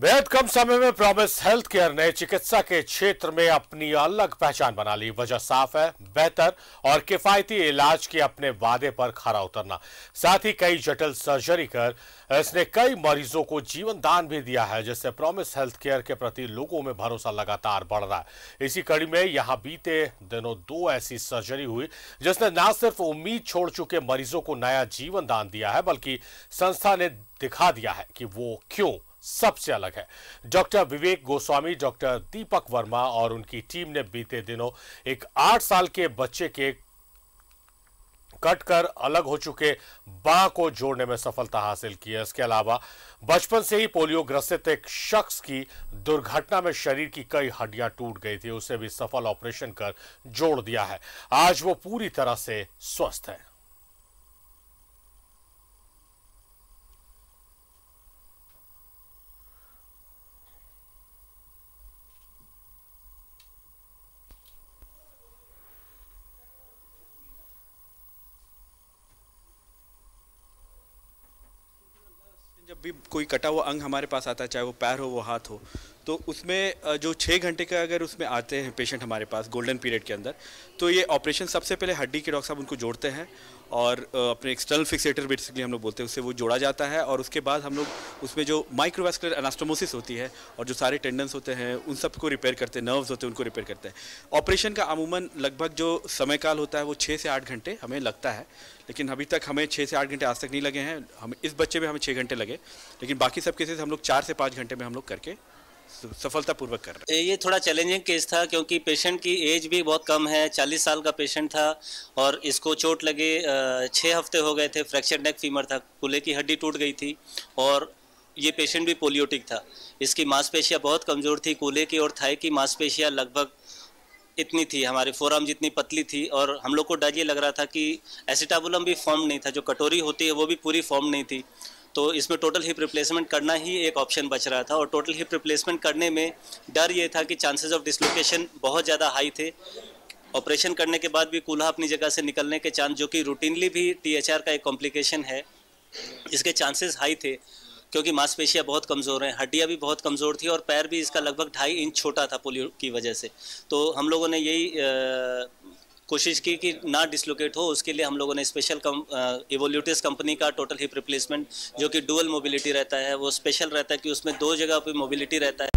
बेहद कम समय में प्रॉमिस हेल्थ केयर ने चिकित्सा के क्षेत्र में अपनी अलग पहचान बना ली। वजह साफ है, बेहतर और किफायती इलाज के अपने वादे पर खरा उतरना। साथ ही कई जटिल सर्जरी कर इसने कई मरीजों को जीवन दान भी दिया है, जिससे प्रॉमिस हेल्थ केयर के प्रति लोगों में भरोसा लगातार बढ़ रहा है। इसी कड़ी में यहां बीते दिनों 2 ऐसी सर्जरी हुई जिसने न सिर्फ उम्मीद छोड़ चुके मरीजों को नया जीवन दान दिया है, बल्कि संस्था ने दिखा दिया है कि वो क्यों सबसे अलग है। डॉक्टर विवेक गोस्वामी, डॉक्टर दीपक वर्मा और उनकी टीम ने बीते दिनों एक 8 साल के बच्चे के कटकर अलग हो चुके बांह को जोड़ने में सफलता हासिल की है। इसके अलावा बचपन से ही पोलियो ग्रसित एक शख्स की दुर्घटना में शरीर की कई हड्डियां टूट गई थी, उसे भी सफल ऑपरेशन कर जोड़ दिया है। आज वो पूरी तरह से स्वस्थ है। जब भी कोई कटा हुआ अंग हमारे पास आता है, चाहे वो पैर हो वो हाथ हो, तो उसमें जो 6 घंटे का अगर उसमें आते हैं पेशेंट हमारे पास गोल्डन पीरियड के अंदर, तो ये ऑपरेशन सबसे पहले हड्डी के डॉक्टर साहब उनको जोड़ते हैं और अपने एक्सटर्नल फिक्सेटर बेसिकली हम लोग बोलते हैं, उससे वो जोड़ा जाता है। और उसके बाद हम लोग उसमें जो माइक्रोवास्कुलर एनास्टोमोसिस होती है और जो सारे टेंडन्स होते हैं उन सब को रिपेयर करते हैं, नर्व्स होते हैं उनको रिपेयर करते हैं। ऑपरेशन का अमूमन लगभग जो समय काल होता है वो 6 से 8 घंटे हमें लगता है, लेकिन अभी तक हमें 6 से 8 घंटे आज तक नहीं लगे हैं। हम इस बच्चे में हमें 6 घंटे लगे, लेकिन बाकी सब केसेस हम लोग 4 से 5 घंटे में हम लोग करके सफलतापूर्वक कर रहे हैं। ये थोड़ा चैलेंजिंग केस था क्योंकि पेशेंट की एज भी बहुत कम है, 40 साल का पेशेंट था और इसको चोट लगे 6 हफ्ते हो गए थे। फ्रैक्चर नेक फीमर था, कूल्हे की हड्डी टूट गई थी और ये पेशेंट भी पोलियोटिक था। इसकी मांसपेशियां बहुत कमज़ोर थी, कूल्हे की और थाई की मांसपेशियां लगभग इतनी थी, हमारे फोरआर्म जितनी पतली थी। और हम लोग को डर ये लग रहा था कि एसिटाबुलम भी फॉर्म नहीं था, जो कटोरी होती है वो भी पूरी फॉर्म नहीं थी। तो इसमें टोटल हिप रिप्लेसमेंट करना ही एक ऑप्शन बच रहा था और टोटल हिप रिप्लेसमेंट करने में डर ये था कि चांसेस ऑफ डिसलोकेशन बहुत ज़्यादा हाई थे। ऑपरेशन करने के बाद भी कूल्हा अपनी जगह से निकलने के चांस, जो कि रूटीनली भी THR का एक कॉम्प्लिकेशन है, इसके चांसेस हाई थे क्योंकि मांसपेशियां बहुत कमज़ोर हैं, हड्डियां भी बहुत कमज़ोर थी और पैर भी इसका लगभग 2.5 इंच छोटा था पोलियो की वजह से। तो हम लोगों ने यही कोशिश की कि ना डिसलोकेट हो, उसके लिए हम लोगों ने स्पेशल एवोल्यूटिस कंपनी का टोटल हिप रिप्लेसमेंट, जो कि डुअल मोबिलिटी रहता है, वो स्पेशल रहता है कि उसमें 2 जगह पे मोबिलिटी रहता है।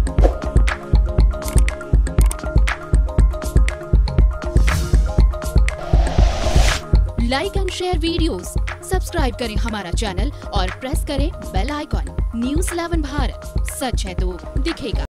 Like and share videos, subscribe करें हमारा चैनल और प्रेस करें बेल आइकॉन। न्यूज़ 11 भारत, सच है तो दिखेगा।